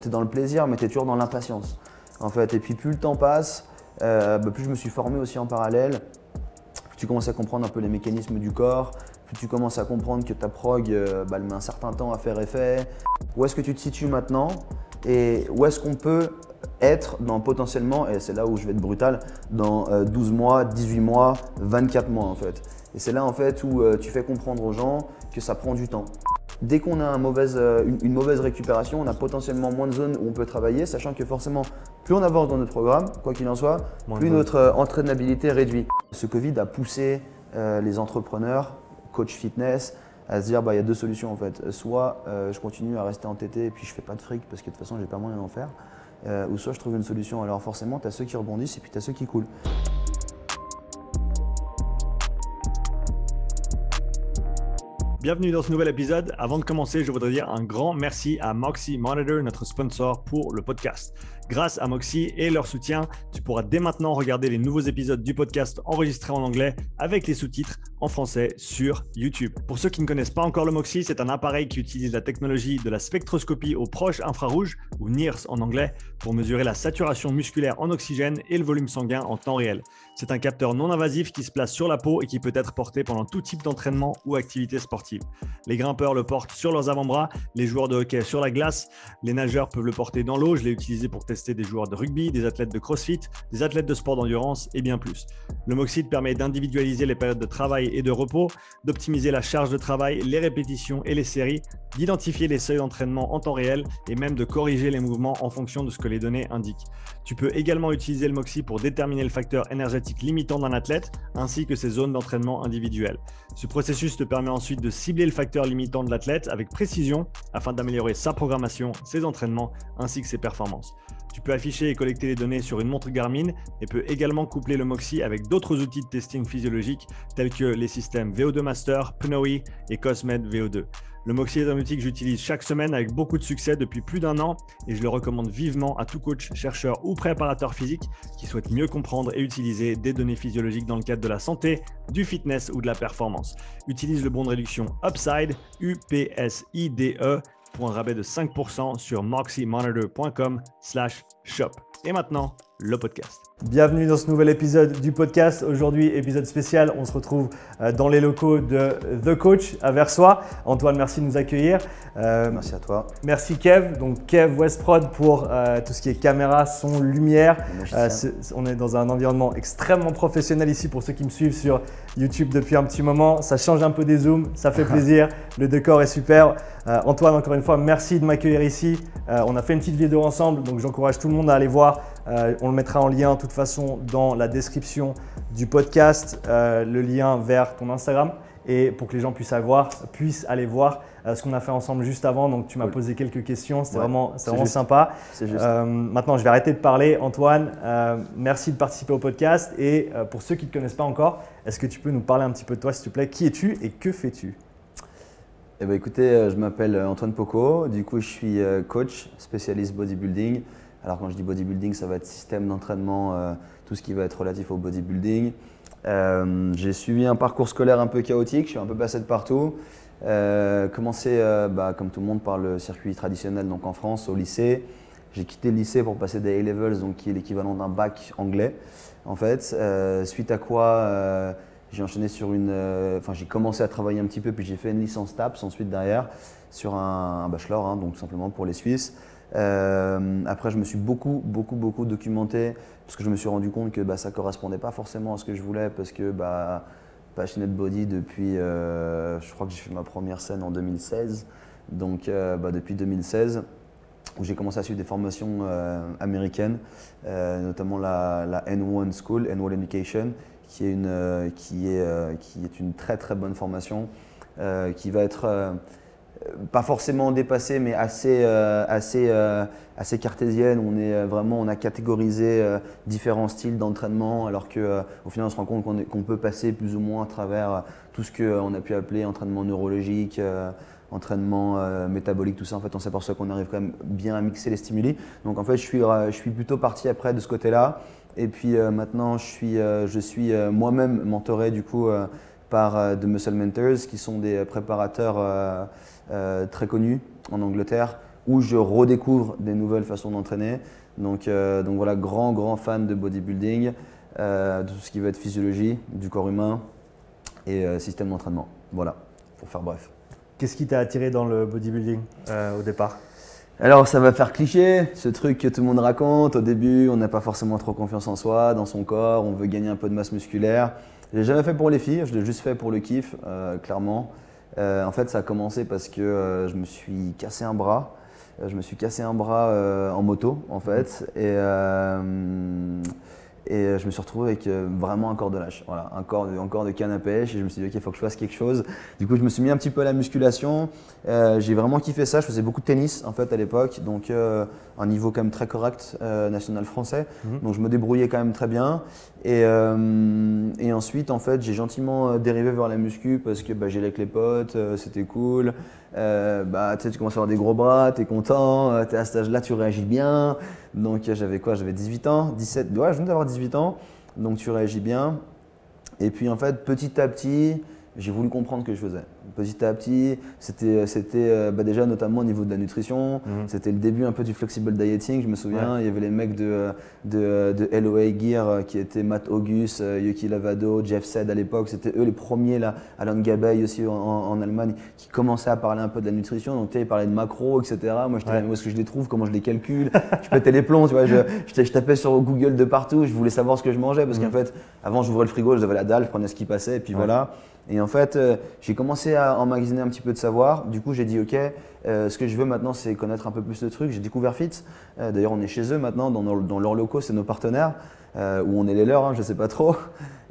Tu es dans le plaisir, mais tu es toujours dans l'impatience. En fait. Et puis plus le temps passe, plus je me suis formé aussi en parallèle. Plus tu commences à comprendre un peu les mécanismes du corps, plus tu commences à comprendre que ta prog, elle met un certain temps à faire effet. Où est-ce que tu te situes maintenant et où est-ce qu'on peut être dans potentiellement, et c'est là où je vais être brutal, dans 12 mois, 18 mois, 24 mois en fait. Et c'est là en fait où tu fais comprendre aux gens que ça prend du temps. Dès qu'on a une mauvaise récupération, on a potentiellement moins de zones où on peut travailler, sachant que forcément, plus on avance dans notre programme, quoi qu'il en soit, plus notre entraînabilité réduit. Ce Covid a poussé les entrepreneurs, coach fitness, à se dire il y a deux solutions en fait. Soit je continue à rester entêté et puis je fais pas de fric parce que de toute façon, j'ai pas moyen d'en faire. Ou soit je trouve une solution. Alors forcément, tu as ceux qui rebondissent et puis tu as ceux qui coulent. Bienvenue dans ce nouvel épisode. Avant de commencer, je voudrais dire un grand merci à Moxy Monitor, notre sponsor pour le podcast. Grâce à Moxy et leur soutien, tu pourras dès maintenant regarder les nouveaux épisodes du podcast enregistrés en anglais avec les sous-titres en français sur YouTube. Pour ceux qui ne connaissent pas encore le Moxy, c'est un appareil qui utilise la technologie de la spectroscopie au proche infrarouge, ou NIRS en anglais, pour mesurer la saturation musculaire en oxygène et le volume sanguin en temps réel. C'est un capteur non invasif qui se place sur la peau et qui peut être porté pendant tout type d'entraînement ou activité sportive. Les grimpeurs le portent sur leurs avant-bras, les joueurs de hockey sur la glace, les nageurs peuvent le porter dans l'eau. Je l'ai utilisé pour tester des joueurs de rugby, des athlètes de crossfit, des athlètes de sport d'endurance et bien plus. Le Moxy permet d'individualiser les périodes de travail et de repos, d'optimiser la charge de travail, les répétitions et les séries, d'identifier les seuils d'entraînement en temps réel et même de corriger les mouvements en fonction de ce que les données indiquent. Tu peux également utiliser le Moxy pour déterminer le facteur énergétique limitant d'un athlète ainsi que ses zones d'entraînement individuelles. Ce processus te permet ensuite de cibler le facteur limitant de l'athlète avec précision afin d'améliorer sa programmation, ses entraînements ainsi que ses performances. Tu peux afficher et collecter les données sur une montre Garmin et peux également coupler le Moxy avec d'autres outils de testing physiologique tels que les systèmes VO2 Master, Pnoe et Cosmed VO2. Le Moxy est un outil que j'utilise chaque semaine avec beaucoup de succès depuis plus d'un an et je le recommande vivement à tout coach, chercheur ou préparateur physique qui souhaite mieux comprendre et utiliser des données physiologiques dans le cadre de la santé, du fitness ou de la performance. Utilise le bon de réduction UPSIDE, UPSIDE, pour un rabais de 5% sur moxymonitor.com/shop. Et maintenant, le podcast. Bienvenue dans ce nouvel épisode du podcast. Aujourd'hui, épisode spécial, on se retrouve dans les locaux de The Coach à Versoix. Antoine, merci de nous accueillir. Merci à toi. Merci Kev, donc Kev Westprod pour tout ce qui est caméra, son, lumière. On est dans un environnement extrêmement professionnel ici pour ceux qui me suivent sur YouTube depuis un petit moment. Ça change un peu des zooms, ça fait plaisir. Le décor est super. Antoine, encore une fois, merci de m'accueillir ici. On a fait une petite vidéo ensemble, donc j'encourage tout le monde à aller voir. On le mettra en lien de toute façon dans la description du podcast, le lien vers ton Instagram et pour que les gens puissent aller voir ce qu'on a fait ensemble juste avant. Donc tu m'as posé quelques questions, c'était vraiment sympa. Maintenant, je vais arrêter de parler. Antoine, merci de participer au podcast et pour ceux qui ne te connaissent pas encore, est-ce que tu peux nous parler un petit peu de toi s'il te plaît? Qui es-tu et que fais-tu? Eh bien, écoutez, je m'appelle Antoine Pocot, du coup je suis coach spécialiste bodybuilding. Alors quand je dis bodybuilding, ça va être système d'entraînement, tout ce qui va être relatif au bodybuilding. J'ai suivi un parcours scolaire un peu chaotique, je suis un peu passé de partout. Commencé comme tout le monde par le circuit traditionnel donc en France, au lycée. J'ai quitté le lycée pour passer des A-levels, donc qui est l'équivalent d'un bac anglais en fait. Suite à quoi j'ai enchaîné sur j'ai commencé à travailler un petit peu, puis j'ai fait une licence TAPS ensuite derrière sur un bachelor, donc tout simplement pour les Suisses. Après, je me suis beaucoup documenté parce que je me suis rendu compte que ça ne correspondait pas forcément à ce que je voulais parce que passionate body depuis, je crois que j'ai fait ma première scène en 2016. Donc depuis 2016, où j'ai commencé à suivre des formations américaines, notamment la N1 School, N1 Education, qui est une très bonne formation qui va être pas forcément dépassée, mais assez cartésienne. On a catégorisé différents styles d'entraînement, alors qu'au final on se rend compte qu'on peut passer plus ou moins à travers tout ce qu'on a pu appeler entraînement neurologique, entraînement métabolique, tout ça. En fait, on s'aperçoit qu'on arrive quand même bien à mixer les stimuli. Donc en fait, je suis plutôt parti après de ce côté-là. Et puis maintenant, je suis moi-même mentoré du coup par The Muscle Mentors, qui sont des préparateurs très connus en Angleterre, où je redécouvre des nouvelles façons d'entraîner. Donc voilà, grand fan de bodybuilding, de tout ce qui va être physiologie, du corps humain et système d'entraînement. Voilà, pour faire bref. Qu'est-ce qui t'a attiré dans le bodybuilding au départ? Alors ça va faire cliché, ce truc que tout le monde raconte. Au début, on n'a pas forcément trop confiance en soi, dans son corps, on veut gagner un peu de masse musculaire. Je l'ai jamais fait pour les filles, je l'ai juste fait pour le kiff, clairement. En fait, ça a commencé parce que je me suis cassé un bras. Je me suis cassé un bras en moto, en fait. Et je me suis retrouvé avec vraiment un corps de lâche, voilà, un corps de canne à pêche. Et je me suis dit, ok, il faut que je fasse quelque chose. Du coup, je me suis mis un petit peu à la musculation. J'ai vraiment kiffé ça. Je faisais beaucoup de tennis en fait à l'époque, donc un niveau quand même très correct, national français. Donc je me débrouillais quand même très bien. Et ensuite, en fait, j'ai gentiment dérivé vers la muscu parce que j'allais avec les potes, c'était cool. Tu sais, tu commences à avoir des gros bras, tu es content, tu es à cet âge-là, tu réagis bien. Donc j'avais quoi? J'avais 18 ans, 17, ouais, je viens d'avoir 18 ans, donc tu réagis bien. Et puis en fait, petit à petit, j'ai voulu comprendre ce que je faisais. Petit à petit, c'était déjà notamment au niveau de la nutrition. C'était le début un peu du flexible dieting. Je me souviens, il y avait les mecs de LOA Gear qui étaient Matt Auguste, Yuki Lavado, Jeff Sed à l'époque. C'était eux les premiers là, Alan Gabay aussi en Allemagne, qui commençaient à parler un peu de la nutrition. Donc tu sais, ils parlaient de macros, etc. Moi, je disais où est-ce que je les trouve, comment je les calcule. Je pétais les plombs, tu vois. Je tapais sur Google de partout. Je voulais savoir ce que je mangeais parce qu'en fait, avant, j'ouvrais le frigo, j'avais la dalle, je prenais ce qui passait et puis voilà. Et en fait, j'ai commencé à emmagasiner un petit peu de savoir. Du coup, j'ai dit, ok, ce que je veux maintenant, c'est connaître un peu plus de trucs. J'ai découvert Fit. D'ailleurs, on est chez eux maintenant, dans leurs locaux, c'est nos partenaires, ou on est les leurs, hein, je ne sais pas trop.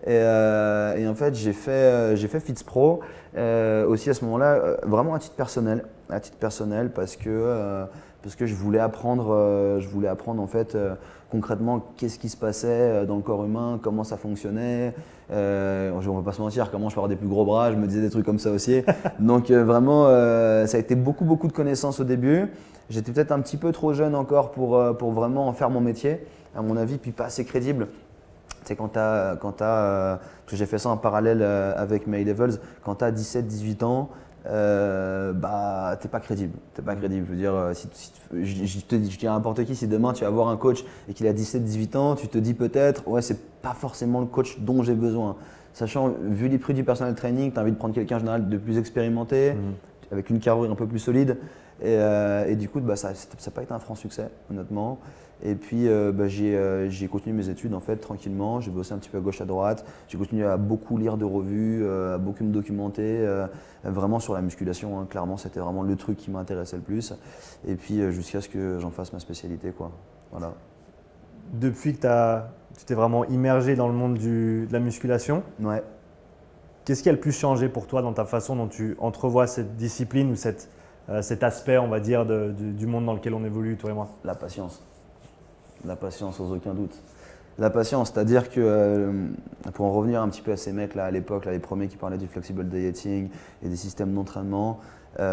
Et en fait, j'ai fait Fits Pro aussi à ce moment-là, vraiment à titre personnel parce que je voulais apprendre en fait concrètement qu'est-ce qui se passait dans le corps humain, comment ça fonctionnait. On ne va pas se mentir, comment je peux avoir des plus gros bras, je me disais des trucs comme ça aussi. Donc vraiment, ça a été beaucoup de connaissances au début. J'étais peut-être un petit peu trop jeune encore pour vraiment en faire mon métier, à mon avis, puis pas assez crédible. C'est quand tu as, parce que j'ai fait ça en parallèle avec My Levels, quand tu as 17-18 ans, t'es pas crédible. T'es pas crédible. Je veux dire, je dis à n'importe qui, si demain tu vas voir un coach et qu'il a 17-18 ans, tu te dis peut-être, ouais, c'est pas forcément le coach dont j'ai besoin. Sachant, vu les prix du personal training, tu as envie de prendre quelqu'un en général de plus expérimenté, avec une carrure un peu plus solide. Et du coup, ça n'a pas été un franc succès, honnêtement. Et puis, j'ai continué mes études en fait tranquillement. J'ai bossé un petit peu à gauche, à droite. J'ai continué à beaucoup lire de revues, à beaucoup me documenter, vraiment sur la musculation. Hein. Clairement, c'était vraiment le truc qui m'intéressait le plus. Et puis, jusqu'à ce que j'en fasse ma spécialité, quoi. Voilà. Depuis que tu t'es vraiment immergé dans le monde de la musculation, ouais. Qu'est-ce qui a le plus changé pour toi dans ta façon dont tu entrevois cette discipline ou cet aspect, on va dire, du monde dans lequel on évolue, toi et moi? La patience. La patience, sans aucun doute. La patience, c'est-à-dire que, pour en revenir un petit peu à ces mecs-là à l'époque, les premiers qui parlaient du flexible dieting et des systèmes d'entraînement, il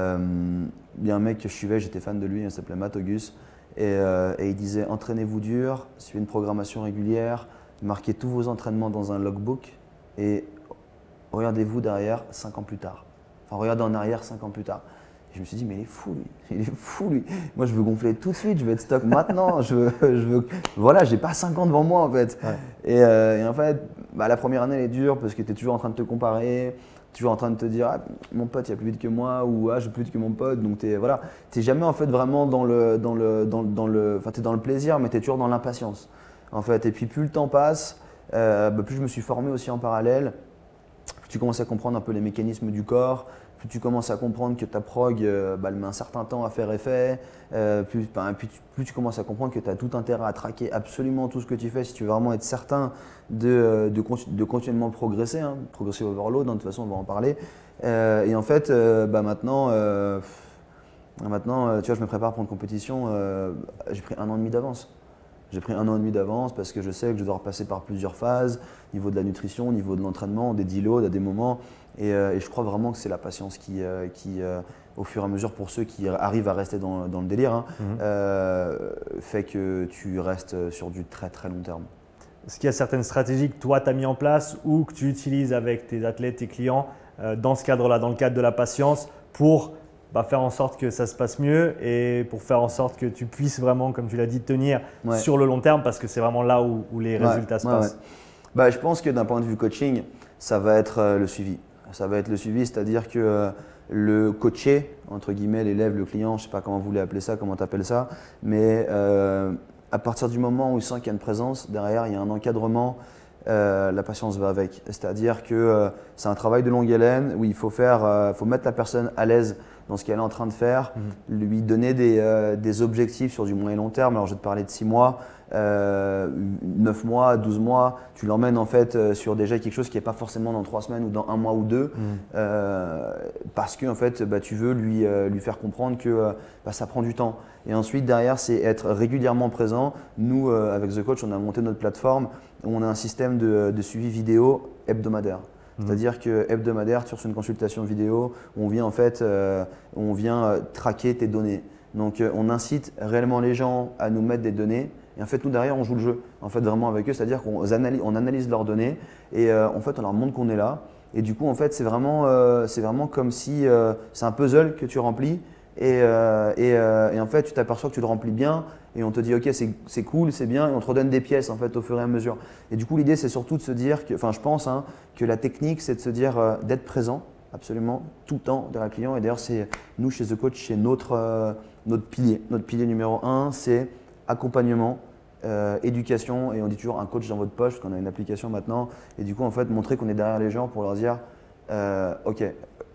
y a un mec que je suivais, j'étais fan de lui, il s'appelait Matt Auguste, et il disait « Entraînez-vous dur, suivez une programmation régulière, marquez tous vos entraînements dans un logbook et regardez-vous derrière 5 ans plus tard. Enfin, regardez en arrière 5 ans plus tard. » Je me suis dit, mais il est fou lui. Moi, je veux gonfler tout de suite, je veux être stock maintenant. Voilà, j'ai pas 5 ans devant moi en fait. Ouais. Et en fait, la première année, elle est dure parce que tu es toujours en train de te comparer, toujours en train de te dire, ah, mon pote, il va plus vite que moi, ou ah, je vais plus vite que mon pote. Donc, tu n'es jamais en fait vraiment t'es dans le plaisir, mais tu es toujours dans l'impatience. En fait. Et puis, plus le temps passe, plus je me suis formé aussi en parallèle. Plus tu commences à comprendre un peu les mécanismes du corps. Plus tu commences à comprendre que ta prog, elle met un certain temps à faire effet, plus tu commences à comprendre que tu as tout intérêt à traquer absolument tout ce que tu fais si tu veux vraiment être certain de continuellement progresser, hein, progressive overload, hein, de toute façon on va en parler. Et en fait, maintenant, tu vois, je me prépare pour une compétition, j'ai pris 1 an et demi d'avance. J'ai pris 1 an et demi d'avance parce que je sais que je dois repasser par plusieurs phases, au niveau de la nutrition, au niveau de l'entraînement, des deloads à des moments. Et je crois vraiment que c'est la patience qui, au fur et à mesure, pour ceux qui arrivent à rester dans le délire, hein, fait que tu restes sur du très très long terme. Est-ce qu'il y a certaines stratégies que toi tu as mis en place ou que tu utilises avec tes athlètes, tes clients dans ce cadre-là, dans le cadre de la patience, pour faire en sorte que ça se passe mieux et pour faire en sorte que tu puisses vraiment, comme tu l'as dit, tenir sur le long terme parce que c'est vraiment là où les résultats se passent. Je pense que d'un point de vue coaching, ça va être le suivi. Ça va être le suivi, c'est-à-dire que le coaché, entre guillemets, l'élève, le client, je ne sais pas comment vous voulez appeler ça, comment tu appelles ça, mais à partir du moment où il sent qu'il y a une présence, derrière, il y a un encadrement, la patience va avec. C'est-à-dire que c'est un travail de longue haleine où il faut mettre la personne à l'aise dans ce qu'elle est en train de faire, lui donner des objectifs sur du moyen et long terme. Alors je vais te parler de 6 mois, 9 mois, 12 mois, tu l'emmènes en fait sur déjà quelque chose qui n'est pas forcément dans 3 semaines ou dans 1 mois ou 2, parce que en fait, tu veux lui faire comprendre que ça prend du temps. Et ensuite derrière, c'est être régulièrement présent. Nous, avec The Coach, on a monté notre plateforme où on a un système de suivi vidéo hebdomadaire. C'est-à-dire que hebdomadaire, sur une consultation vidéo, on vient en fait, traquer tes données. Donc on incite réellement les gens à nous mettre des données. Et en fait, nous derrière, on joue le jeu en fait, vraiment avec eux. C'est-à-dire qu'on analyse leurs données et en fait, on leur montre qu'on est là. Et du coup, en fait, c'est vraiment comme si c'est un puzzle que tu remplis. Et en fait, tu t'aperçois que tu le remplis bien et on te dit ok, c'est cool, c'est bien et on te redonne des pièces en fait au fur et à mesure. Et du coup, l'idée c'est surtout de se dire que, je pense que la technique c'est de se dire d'être présent absolument tout le temps derrière le client. Et d'ailleurs, c'est nous chez The Coach, c'est notre pilier. Notre pilier numéro 1, c'est accompagnement, éducation et on dit toujours un coach dans votre poche parce qu'on a une application maintenant. Et du coup, en fait, montrer qu'on est derrière les gens pour leur dire ok,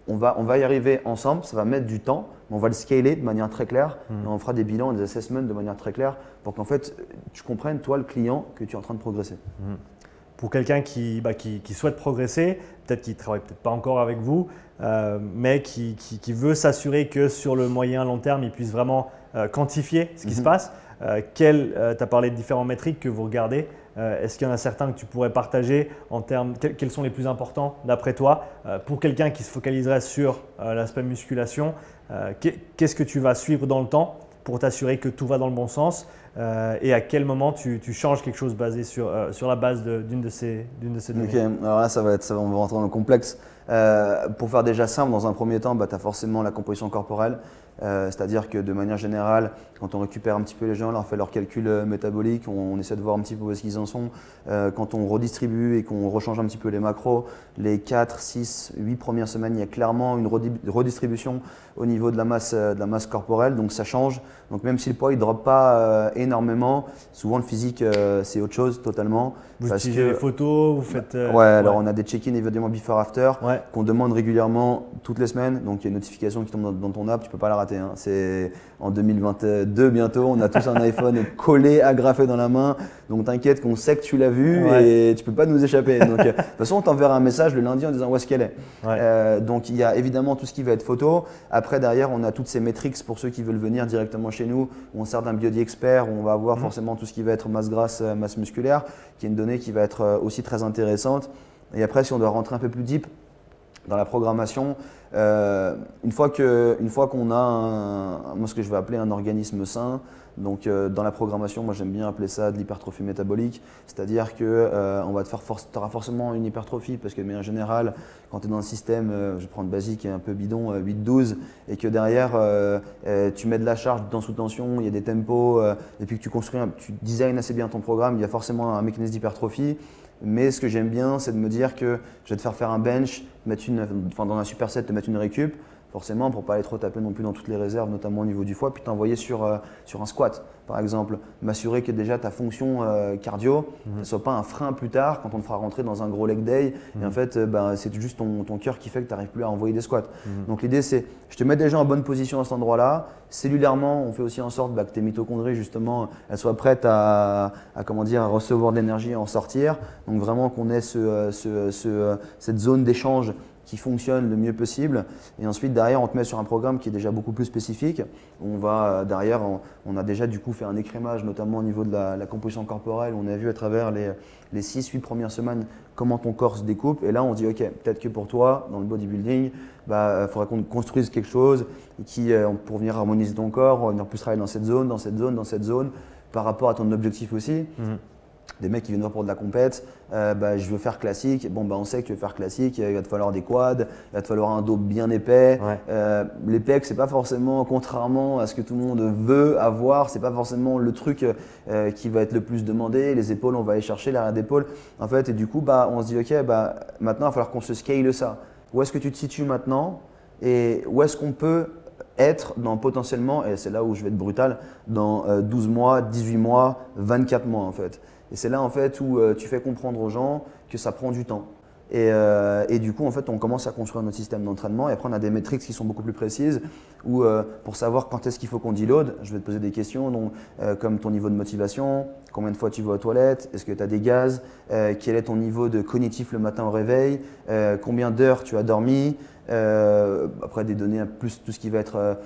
on va y arriver ensemble, ça va mettre du temps, mais on va le scaler de manière très claire et on fera des bilans, des assessments de manière très claire pour qu'en fait tu comprennes, toi le client, que tu es en train de progresser. Pour quelqu'un qui souhaite progresser, peut-être qu'il ne travaille peut-être pas encore avec vous, mais qui veut s'assurer que sur le moyen long terme, il puisse vraiment quantifier ce qui se passe. Tu as parlé de différentes métriques que vous regardez. Est-ce qu'il y en a certains que tu pourrais partager en termes, quels sont les plus importants d'après toi pour quelqu'un qui se focaliserait sur l'aspect musculation? Qu'est-ce que tu vas suivre dans le temps pour t'assurer que tout va dans le bon sens et à quel moment tu changes quelque chose basé sur la base d'une de ces données? Ok, alors là on va rentrer dans le complexe. Pour faire déjà simple, dans un premier temps, tu as forcément la composition corporelle. C'est-à-dire que de manière générale, quand on récupère un petit peu les gens, on leur fait leurs calculs métaboliques, on essaie de voir un petit peu où est-ce qu'ils en sont. Quand on redistribue et qu'on rechange un petit peu les macros, les 4, 6, 8 premières semaines, il y a clairement une redistribution au niveau de la masse corporelle, donc ça change. Donc même si le poids ne drop pas énormément, souvent le physique c'est autre chose totalement. Vous utilisez les photos, vous faites… alors on a des check-in évidemment before-after qu'on demande régulièrement toutes les semaines. Donc il y a une notification qui tombe dans ton app, tu ne peux pas la rater. C'est en 2022 bientôt, on a tous un iPhone collé, agrafé dans la main. Donc t'inquiète qu'on sait que tu l'as vu et tu ne peux pas nous échapper. Donc de toute façon, on t'enverra un message le lundi en disant où est-ce qu'elle est. Donc il y a évidemment tout ce qui va être photo. Après derrière, on a toutes ces métriques pour ceux qui veulent venir directement chez nous. On sert d'un biodie expert, où on va avoir forcément tout ce qui va être masse grasse, masse musculaire, qui est une donnée qui va être aussi très intéressante. Et après, si on doit rentrer un peu plus deep dans la programmation, une fois qu'on a moi ce que je vais appeler un organisme sain, donc dans la programmation, moi j'aime bien appeler ça de l'hypertrophie métabolique, c'est-à-dire que tu auras forcément une hypertrophie parce que de manière générale, quand tu es dans un système, je vais prendre basique et un peu bidon, 8-12, et que derrière tu mets de la charge dans sous tension, il y a des tempos, et puis que tu designes assez bien ton programme, il y a forcément un mécanisme d'hypertrophie. Mais ce que j'aime bien, c'est de me dire que je vais te faire un bench, dans un superset, te mettre une récup, forcément pour ne pas aller trop taper non plus dans toutes les réserves, notamment au niveau du foie, puis t'envoyer sur un squat, par exemple. M'assurer que déjà ta fonction cardio ne soit pas un frein plus tard quand on te fera rentrer dans un gros leg day. Et en fait, c'est juste ton cœur qui fait que tu n'arrives plus à envoyer des squats. Donc l'idée, c'est je te mets déjà en bonne position à cet endroit-là. Cellulairement, on fait aussi en sorte que tes mitochondries, justement, elles soient prêtes à recevoir de l'énergie et à en sortir. Donc vraiment qu'on ait cette zone d'échange qui fonctionne le mieux possible. Et ensuite, derrière, on te met sur un programme qui est déjà beaucoup plus spécifique. On va derrière, on a déjà du coup fait un écrémage, notamment au niveau de la composition corporelle. On a vu à travers les 6-8 premières semaines comment ton corps se découpe. Et là, on dit, OK, peut-être que pour toi, dans le bodybuilding, faudrait qu'on construise quelque chose pour venir harmoniser ton corps, venir plus travailler dans cette zone, par rapport à ton objectif aussi. des mecs qui viennent voir pour de la compète, je veux faire classique. Bon, on sait que tu veux faire classique, il va te falloir des quads, il va te falloir un dos bien épais. Les pecs, c'est pas forcément, contrairement à ce que tout le monde veut avoir, c'est pas forcément le truc qui va être le plus demandé. Les épaules, on va aller chercher l'arrière d'épaule. En fait, et du coup, on se dit, ok, maintenant, il va falloir qu'on se scale ça. Où est-ce que tu te situes maintenant et où est-ce qu'on peut être dans potentiellement, et c'est là où je vais être brutal, dans 12 mois, 18 mois, 24 mois en fait. Et c'est là en fait où tu fais comprendre aux gens que ça prend du temps. Et du coup, en fait, on commence à construire notre système d'entraînement et après, on a des métriques qui sont beaucoup plus précises où pour savoir quand est-ce qu'il faut qu'on deload, je vais te poser des questions comme ton niveau de motivation, combien de fois tu vas aux toilettes, est-ce que tu as des gaz, quel est ton niveau de cognitif le matin au réveil, combien d'heures tu as dormi, après des données plus tout ce qui va être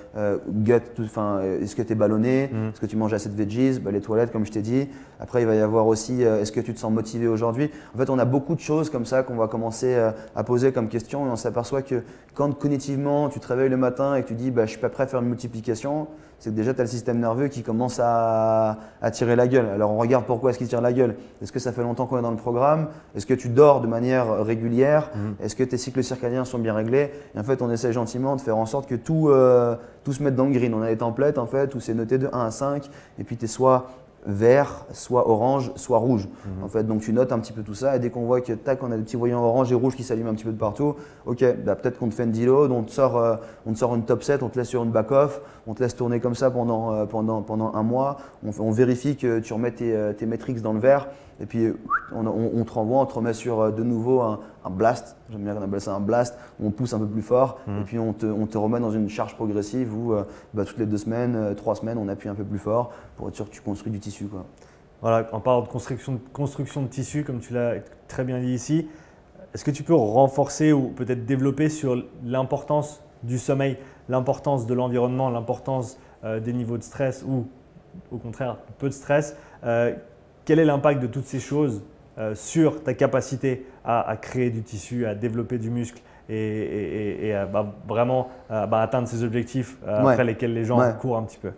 gut, est-ce que tu es ballonné, est-ce que tu manges assez de veggies, les toilettes comme je t'ai dit. Après il va y avoir aussi est-ce que tu te sens motivé aujourd'hui. En fait on a beaucoup de choses comme ça qu'on va commencer à poser comme question et on s'aperçoit que quand cognitivement tu te réveilles le matin et que tu dis je suis pas prêt à faire une multiplication, c'est que déjà tu as le système nerveux qui commence à tirer la gueule. Alors on regarde pourquoi est-ce qu'il tire la gueule. Est-ce que ça fait longtemps qu'on est dans le programme? Est-ce que tu dors de manière régulière? Est-ce que tes cycles circadiens sont bien réglés? Et en fait on essaie gentiment de faire en sorte que tout se mette dans le green. On a des templates en fait où c'est noté de 1 à 5 et puis tu es soit vert, soit orange, soit rouge. En fait, donc tu notes un petit peu tout ça et dès qu'on voit que tac, on a des petits voyants orange et rouge qui s'allument un petit peu de partout, ok, peut-être qu'on te fait une deload, on te sort une top set, on te laisse sur une back-off, on te laisse tourner comme ça pendant un mois, on vérifie que tu remets tes metrics dans le vert et puis on te renvoie, on te remet sur de nouveau un blast, j'aime bien qu'on appelle ça un blast, où on pousse un peu plus fort et puis on te remet dans une charge progressive où toutes les 2 semaines, 3 semaines, on appuie un peu plus fort pour être sûr que tu construis du tissu, quoi. Voilà, en parlant de construction de tissu, comme tu l'as très bien dit ici, est-ce que tu peux renforcer ou peut-être développer sur l'importance du sommeil, l'importance de l'environnement, l'importance des niveaux de stress ou au contraire peu de stress? Quel est l'impact de toutes ces choses sur ta capacité à créer du tissu, à développer du muscle et à vraiment atteindre ces objectifs après lesquels les gens courent un petit peu?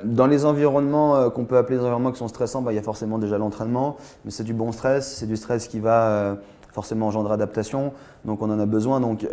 Dans les environnements qu'on peut appeler des environnements qui sont stressants, il y a forcément déjà l'entraînement, mais c'est du bon stress, c'est du stress qui va forcément engendrer adaptation, donc on en a besoin. Donc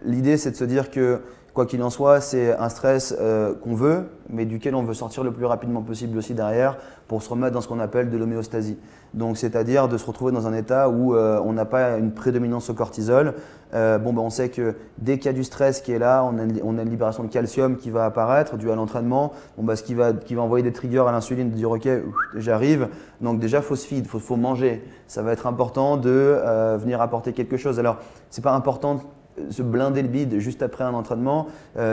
l'idée c'est de se dire que quoi qu'il en soit, c'est un stress qu'on veut, mais duquel on veut sortir le plus rapidement possible aussi derrière pour se remettre dans ce qu'on appelle de l'homéostasie. Donc c'est-à-dire de se retrouver dans un état où on n'a pas une prédominance au cortisol. On sait que dès qu'il y a du stress qui est là, on a une libération de calcium qui va apparaître dû à l'entraînement, ce qui va envoyer des triggers à l'insuline de dire ok, j'arrive. Donc déjà, il faut se feed, il faut manger. Ça va être important de venir apporter quelque chose. Alors, c'est pas important se blinder le bide juste après un entraînement.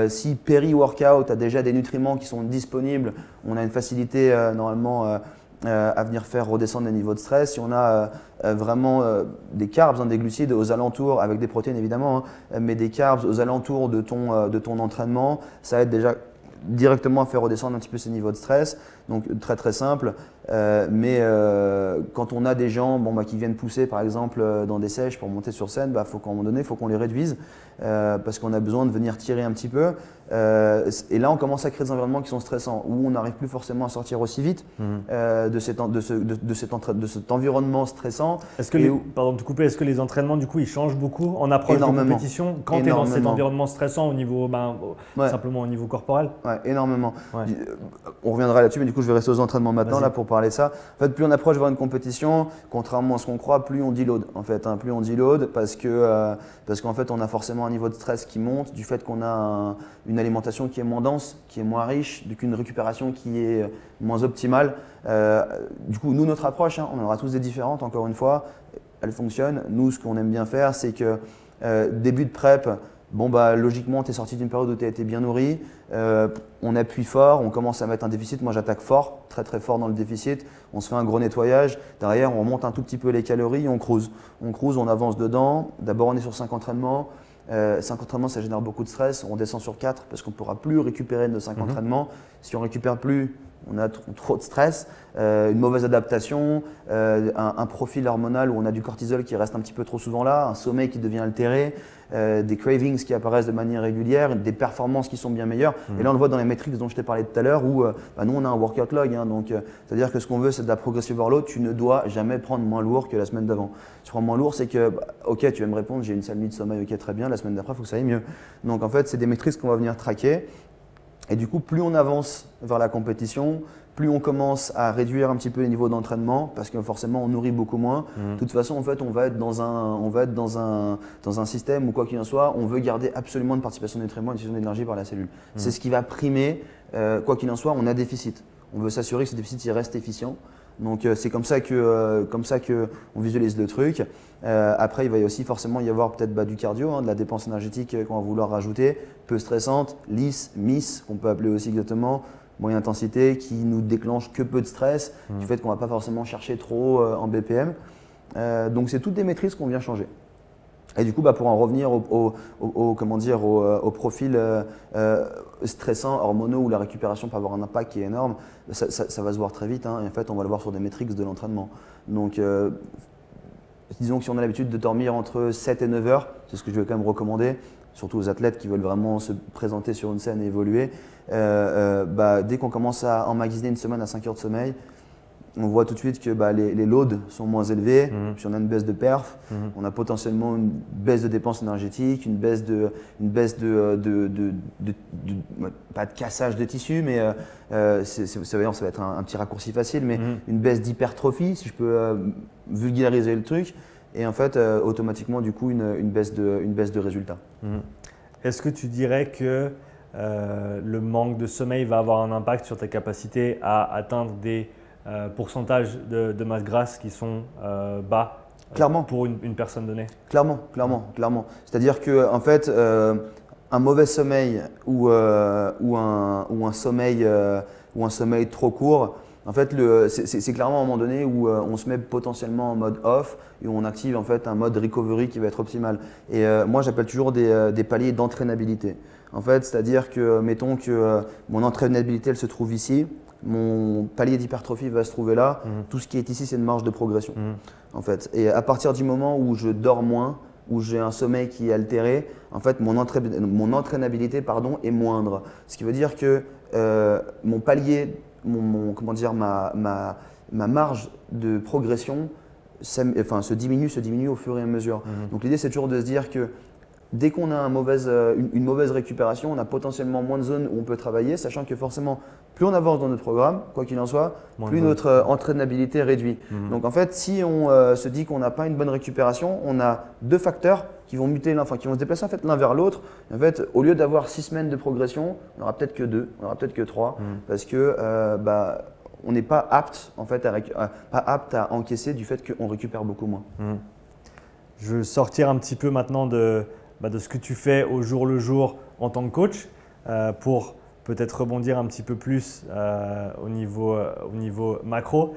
Si péri-workout a déjà des nutriments qui sont disponibles, on a une facilité normalement à venir faire redescendre les niveaux de stress. Si on a vraiment des carbs, des glucides aux alentours, avec des protéines évidemment, mais des carbs aux alentours de ton entraînement, ça aide déjà directement à faire redescendre un petit peu ces niveaux de stress. Donc très très simple, mais quand on a des gens qui viennent pousser par exemple dans des sèches pour monter sur scène, faut qu'à un moment donné, il faut qu'on les réduise parce qu'on a besoin de venir tirer un petit peu. Et là, on commence à créer des environnements qui sont stressants, où on n'arrive plus forcément à sortir aussi vite de cet environnement stressant. Pardon de te couper, est-ce que les entraînements du coup ils changent beaucoup en approche de compétition quand tu es dans cet environnement stressant au niveau simplement au niveau corporel? Ouais, énormément. Ouais. On reviendra là-dessus, mais du coup je vais rester aux entraînements maintenant là pour parler de ça. En fait, plus on approche vers une compétition, contrairement à ce qu'on croit, plus on deload en fait, plus on deload parce qu'en fait on a forcément un niveau de stress qui monte du fait qu'on a une alimentation qui est moins dense, qui est moins riche, une récupération qui est moins optimale. Du coup, nous, notre approche, on en aura tous des différentes, encore une fois, elle fonctionne. Nous, ce qu'on aime bien faire, c'est que début de prep, logiquement, tu es sorti d'une période où tu as été bien nourri, on appuie fort, on commence à mettre un déficit. Moi, j'attaque fort, très très fort dans le déficit. On se fait un gros nettoyage. Derrière, on remonte un tout petit peu les calories, on cruise. On avance dedans. D'abord, on est sur 5 entraînements. 5 entraînements, ça génère beaucoup de stress. On descend sur 4 parce qu'on ne pourra plus récupérer de 5 entraînements. Si on ne récupère plus, on a trop de stress, une mauvaise adaptation, un profil hormonal où on a du cortisol qui reste un petit peu trop souvent là, un sommeil qui devient altéré, des cravings qui apparaissent de manière régulière, des performances qui sont bien meilleures. Et là, on le voit dans les métriques dont je t'ai parlé tout à l'heure où nous, on a un workout log. Donc, c'est-à-dire que ce qu'on veut, c'est de la progressive overload. Tu ne dois jamais prendre moins lourd que la semaine d'avant. Tu prends moins lourd, c'est que, ok, tu vas me répondre, j'ai une sale nuit de sommeil, ok, très bien, la semaine d'après, il faut que ça aille mieux. Donc, en fait, c'est des métriques qu'on va venir traquer. Et du coup, plus on avance vers la compétition, plus on commence à réduire un petit peu les niveaux d'entraînement parce que forcément on nourrit beaucoup moins. De toute façon, en fait, on va être dans un système où quoi qu'il en soit, on veut garder absolument une participation des nutriments et une diffusion d'énergie par la cellule. C'est ce qui va primer. Quoi qu'il en soit, on a déficit. On veut s'assurer que ce déficit il reste efficient. Donc c'est comme ça que on visualise le truc. Après, il va aussi forcément y avoir peut-être du cardio, de la dépense énergétique qu'on va vouloir rajouter, peu stressante, lisse, miss, qu'on peut appeler aussi exactement, moyenne intensité, qui nous déclenche que peu de stress, du fait qu'on ne va pas forcément chercher trop en BPM. Donc c'est toutes des maîtrises qu'on vient changer. Et du coup, pour en revenir au profil stressant, hormonaux, où la récupération peut avoir un impact qui est énorme, ça va se voir très vite. Et en fait, on va le voir sur des métriques de l'entraînement. Donc, disons que si on a l'habitude de dormir entre 7 et 9 heures, c'est ce que je vais quand même recommander, surtout aux athlètes qui veulent vraiment se présenter sur une scène et évoluer. Dès qu'on commence à emmagasiner une semaine à 5 heures de sommeil, on voit tout de suite que les loads sont moins élevés, puis on a une baisse de perf, on a potentiellement une baisse de dépenses énergétiques, une baisse de pas de cassage de tissu, mais ça va être un petit raccourci facile, mais une baisse d'hypertrophie, si je peux vulgariser le truc, et en fait automatiquement du coup une baisse de résultats. Est-ce que tu dirais que le manque de sommeil va avoir un impact sur ta capacité à atteindre des pourcentages de masse grasse qui sont bas pour une personne donnée? Clairement. C'est-à-dire que en fait, un mauvais sommeil ou un sommeil trop court, en fait, c'est clairement un moment donné où on se met potentiellement en mode off et où on active en fait un mode recovery qui va être optimal. Et moi, j'appelle toujours des paliers d'entraînabilité. En fait, c'est-à-dire que mettons que mon entraînabilité elle se trouve ici. Mon palier d'hypertrophie va se trouver là. Tout ce qui est ici, c'est une marge de progression. En fait. Et à partir du moment où je dors moins, où j'ai un sommeil qui est altéré, en fait, mon entraînabilité est moindre. Ce qui veut dire que mon palier, ma marge de progression se diminue au fur et à mesure. Donc l'idée, c'est toujours de se dire que dès qu'on a une mauvaise récupération, on a potentiellement moins de zones où on peut travailler, sachant que forcément, plus on avance dans notre programme, quoi qu'il en soit, plus notre entraînabilité réduit. Donc en fait, si on se dit qu'on n'a pas une bonne récupération, on a deux facteurs qui vont qui vont se déplacer en fait, l'un vers l'autre. En fait, au lieu d'avoir 6 semaines de progression, on n'aura peut-être que 2, on n'aura peut-être que 3, parce que on n'est pas apte à encaisser du fait qu'on récupère beaucoup moins. Je veux sortir un petit peu maintenant de ce que tu fais au jour le jour en tant que coach pour peut-être rebondir un petit peu plus au niveau macro.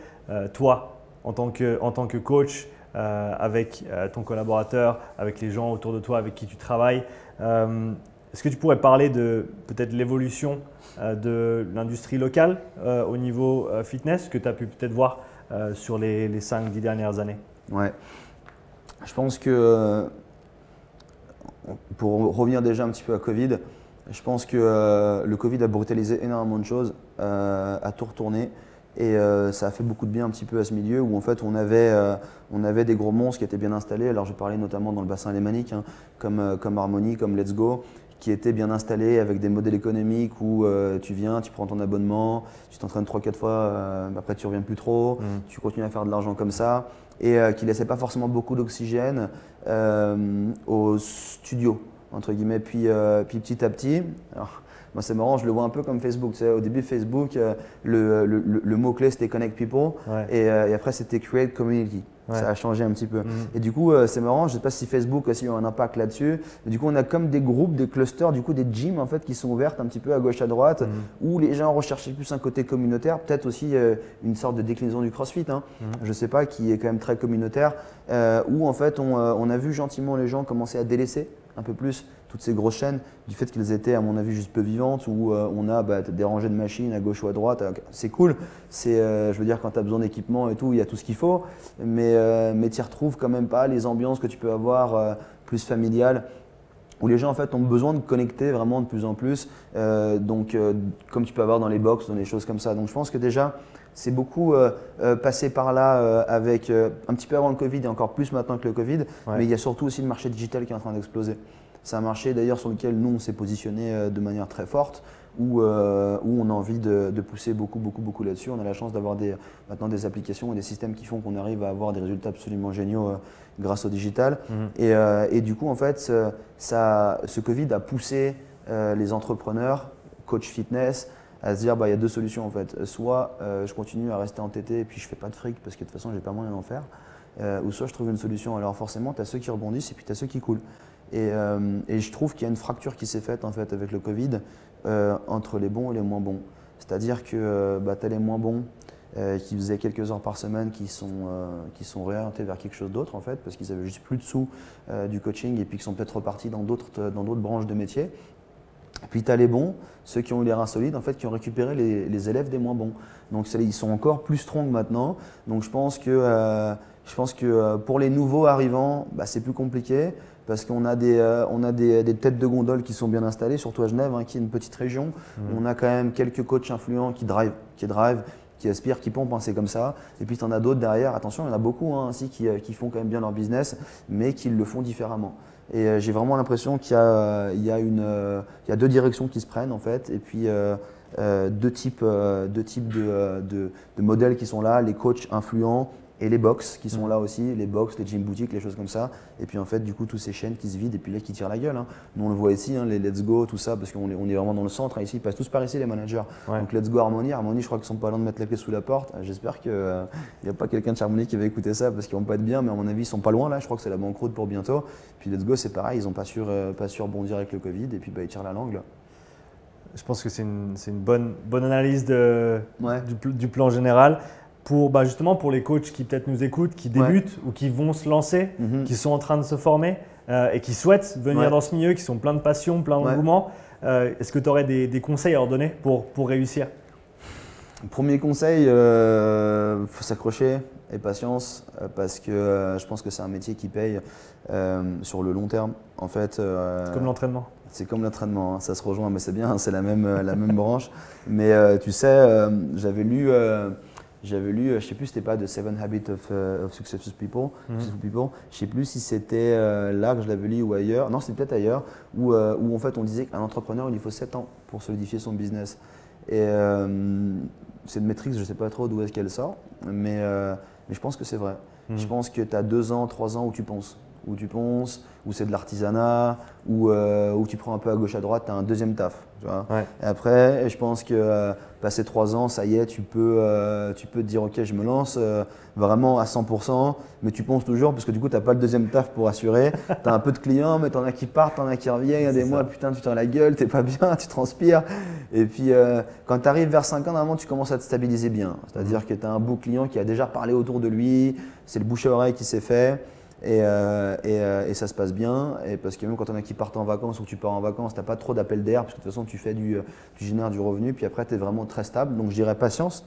Toi, en tant que coach, avec ton collaborateur, avec les gens autour de toi avec qui tu travailles, est-ce que tu pourrais parler de peut-être l'évolution de l'industrie locale au niveau fitness que tu as pu peut-être voir sur les 5-10 dernières années? Ouais, je pense que pour revenir déjà un petit peu à Covid, je pense que le Covid a brutalisé énormément de choses, a tout retourné et ça a fait beaucoup de bien un petit peu à ce milieu où en fait on avait des gros monstres qui étaient bien installés. Alors je parlais notamment dans le bassin lémanique comme Harmony, comme Let's Go, qui étaient bien installés avec des modèles économiques où tu viens, tu prends ton abonnement, tu t'entraînes 3-4 fois, après tu ne reviens plus trop, tu continues à faire de l'argent comme ça et qui ne laissait pas forcément beaucoup d'oxygène au studio, entre guillemets. Puis petit à petit, alors, moi c'est marrant, je le vois un peu comme Facebook. Tu sais, au début Facebook, le mot-clé c'était Connect People et après c'était Create Community. Ouais. Ça a changé un petit peu. Et du coup, c'est marrant, je ne sais pas si Facebook aussi a un impact là-dessus. Du coup, on a comme des groupes, des clusters, du coup, des gyms en fait, qui sont ouvertes un petit peu à gauche, à droite, où les gens recherchaient plus un côté communautaire, peut-être aussi une sorte de déclinaison du CrossFit, je ne sais pas, qui est quand même très communautaire, où en fait, on a vu gentiment les gens commencer à délaisser un peu plus toutes ces grosses chaînes, du fait qu'elles étaient à mon avis juste peu vivantes, où on a des rangées de machines à gauche ou à droite, c'est cool, je veux dire quand tu as besoin d'équipement et tout, il y a tout ce qu'il faut, mais tu n'y retrouves quand même pas les ambiances que tu peux avoir plus familiales, où les gens en fait ont besoin de connecter vraiment de plus en plus, comme tu peux avoir dans les box, dans les choses comme ça. Donc je pense que déjà c'est beaucoup passé par là avec un petit peu avant le Covid et encore plus maintenant que le Covid, mais il y a surtout aussi le marché digital qui est en train d'exploser. C'est un marché d'ailleurs sur lequel nous on s'est positionné de manière très forte, où on a envie de pousser beaucoup là-dessus. On a la chance d'avoir maintenant des applications et des systèmes qui font qu'on arrive à avoir des résultats absolument géniaux grâce au digital. Et du coup, en fait, ce Covid a poussé les entrepreneurs, coach fitness, à se dire il y a deux solutions en fait. Soit je continue à rester entêté et puis je ne fais pas de fric parce que de toute façon, je n'ai pas moyen d'en faire. Ou soit je trouve une solution. Alors forcément, tu as ceux qui rebondissent et puis tu as ceux qui coulent. Et je trouve qu'il y a une fracture qui s'est faite en fait avec le Covid entre les bons et les moins bons. C'est-à-dire que tu as les moins bons qui faisaient quelques heures par semaine qui sont réorientés vers quelque chose d'autre en fait parce qu'ils avaient juste plus de sous du coaching et puis qui sont peut-être repartis dans d'autres branches de métier. Et puis tu as les bons, ceux qui ont eu les reins solides en fait qui ont récupéré les élèves des moins bons. Donc ils sont encore plus strong maintenant. Donc je pense que pour les nouveaux arrivants, c'est plus compliqué. Parce qu'on a des têtes de gondole qui sont bien installées, surtout à Genève, qui est une petite région. On a quand même quelques coachs influents qui aspirent, qui pompent, c'est comme ça. Et puis tu en as d'autres derrière, attention, il y en a beaucoup aussi qui font quand même bien leur business, mais qui le font différemment. Et j'ai vraiment l'impression qu'il y a deux directions qui se prennent en fait, et puis deux types de modèles qui sont là, les coachs influents, et les box qui sont là aussi, les box, les gym boutiques, les choses comme ça. Et puis en fait, du coup, toutes ces chaînes qui se vident et puis là qui tirent la gueule. Nous, on le voit ici, les Let's Go, tout ça, parce qu'on est vraiment dans le centre. Ici, ils passent tous par ici, les managers. Donc Let's Go Harmonie, je crois qu'ils sont pas loin de mettre la clé sous la porte. J'espère qu'il n'y a pas quelqu'un de chez Harmonie qui va écouter ça parce qu'ils vont pas être bien, mais à mon avis, ils sont pas loin là. Je crois que c'est la banqueroute pour bientôt. Puis Let's Go, c'est pareil, ils n'ont pas su rebondir avec le Covid et puis ils tirent la langue là. Je pense que c'est une bonne analyse du plan général. Justement pour les coachs qui peut-être nous écoutent, qui débutent ou qui vont se lancer, qui sont en train de se former et qui souhaitent venir dans ce milieu, qui sont pleins de passion, plein d'engouement, est-ce que tu aurais des conseils à leur donner pour réussir? Premier conseil, il faut s'accrocher et patience parce que je pense que c'est un métier qui paye sur le long terme. En fait, comme l'entraînement. C'est comme l'entraînement, ça se rejoint, mais c'est bien, c'est la même branche. Mais tu sais, j'avais lu, je ne sais plus c'était pas The 7 Habits of Successful People. Je ne sais plus si c'était là que je l'avais lu ou ailleurs. Non, c'était peut-être ailleurs, où en fait on disait qu'un entrepreneur, il lui faut 7 ans pour solidifier son business. Et cette métrique, je ne sais pas trop d'où est-ce qu'elle sort, mais je pense que c'est vrai. Je pense que tu as 2 ans, 3 ans où tu ponces. Où c'est de l'artisanat, où tu prends un peu à gauche à droite, tu as un deuxième taf. Tu vois. Et après, je pense que passé 3 ans, ça y est, tu peux te dire ok, je me lance vraiment à 100%, mais tu ponces toujours parce que du coup, tu n'as pas le deuxième taf pour assurer. Tu as un peu de clients, mais tu en as qui partent, tu en as qui reviennent. Il y a des mois, putain, tu t'en la gueule, tu n'es pas bien, tu transpires. Et puis, quand tu arrives vers 5 ans, normalement, tu commences à te stabiliser bien. C'est-à-dire que tu as un beau client qui a déjà parlé autour de lui, c'est le bouche à oreille qui s'est fait. Et ça se passe bien, et parce que même quand on a qui partent en vacances ou que tu pars en vacances, tu n'as pas trop d'appel d'air parce que de toute façon tu génères du revenu, puis après tu es vraiment très stable. Donc je dirais patience.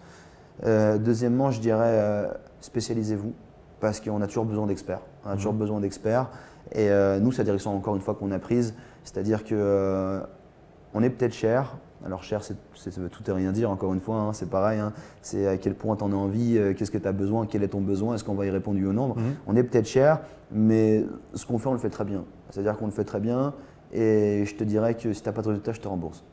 Deuxièmement, je dirais spécialisez-vous parce qu'on a toujours besoin d'experts. On a toujours besoin d'experts. Et nous, c'est la direction encore une fois qu'on a prise, c'est-à-dire que on est peut-être cher. Alors cher, ça veut tout et rien dire, encore une fois, c'est pareil, c'est à quel point tu en as envie, qu'est-ce que tu as besoin, quel est ton besoin, est-ce qu'on va y répondre oui ou non. On est peut-être cher, mais ce qu'on fait, on le fait très bien. C'est-à-dire qu'on le fait très bien et je te dirais que si tu n'as pas de résultat, je te rembourse.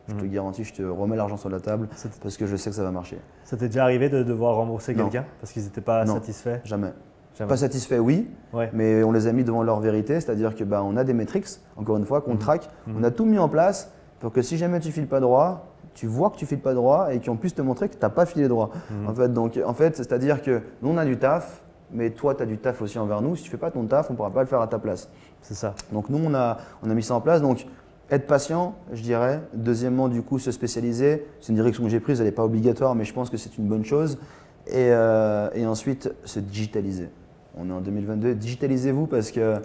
Je te garantis, je te remets l'argent sur la table parce que je sais que ça va marcher. Ça t'est déjà arrivé de devoir rembourser quelqu'un parce qu'ils n'étaient pas satisfaits? Jamais. Pas satisfaits, oui, mais on les a mis devant leur vérité, c'est-à-dire que on a des métriques, encore une fois, qu'on traque, on a tout mis en place. Pour que si jamais tu files pas droit, tu vois que tu files pas droit et qu'on puisse te montrer que tu n'as pas filé droit. En fait, c'est-à-dire que nous, on a du taf, mais toi, tu as du taf aussi envers nous. Si tu ne fais pas ton taf, on ne pourra pas le faire à ta place. C'est ça. Donc nous, on a mis ça en place. Donc, être patient, je dirais. Deuxièmement, du coup, se spécialiser. C'est une direction que j'ai prise, elle n'est pas obligatoire, mais je pense que c'est une bonne chose. Et ensuite, se digitaliser. On est en 2022. Digitalisez-vous parce que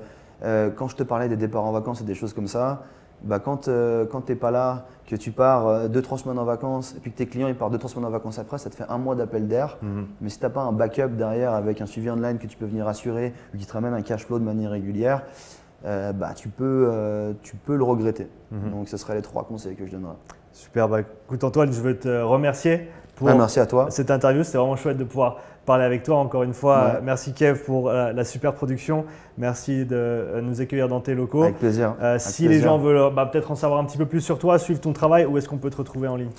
Quand je te parlais des départs en vacances et des choses comme ça, bah quand tu n'es pas là, que tu pars 2-3 semaines en vacances et puis que tes clients ils partent 2-3 semaines en vacances après, ça te fait un mois d'appel d'air. Mais si tu n'as pas un backup derrière avec un suivi online que tu peux venir assurer ou qui te ramène un cash flow de manière régulière, bah, tu peux le regretter. Donc ce seraient les 3 conseils que je donnerais. Super, bah, écoute Antoine, je veux te remercier pour merci à toi. Cette interview. C'était vraiment chouette de pouvoir parler avec toi encore une fois. Merci Kev pour la super production. Merci de nous accueillir dans tes locaux. Avec plaisir. Si les gens veulent peut-être en savoir un petit peu plus sur toi, suivre ton travail, où est-ce qu'on peut te retrouver en ligne?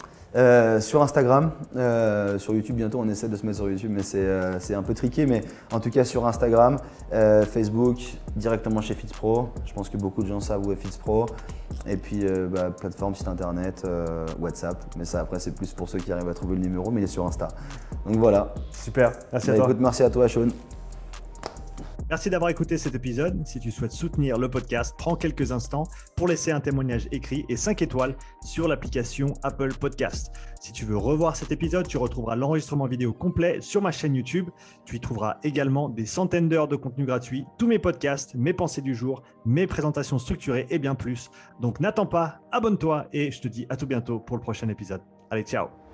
Sur Instagram, sur YouTube bientôt, on essaie de se mettre sur YouTube, mais c'est un peu tricky. Mais en tout cas sur Instagram, Facebook, directement chez FitzPro. Je pense que beaucoup de gens savent où est FitzPro. Et puis plateforme, site internet, WhatsApp. Mais ça après c'est plus pour ceux qui arrivent à trouver le numéro, mais il est sur Insta. Donc voilà. Super, merci à toi. Écoute, merci à toi Sean. Merci d'avoir écouté cet épisode. Si tu souhaites soutenir le podcast, prends quelques instants pour laisser un témoignage écrit et 5 étoiles sur l'application Apple Podcast. Si tu veux revoir cet épisode, tu retrouveras l'enregistrement vidéo complet sur ma chaîne YouTube. Tu y trouveras également des centaines d'heures de contenu gratuit, tous mes podcasts, mes pensées du jour, mes présentations structurées et bien plus. Donc n'attends pas, abonne-toi et je te dis à tout bientôt pour le prochain épisode. Allez, ciao!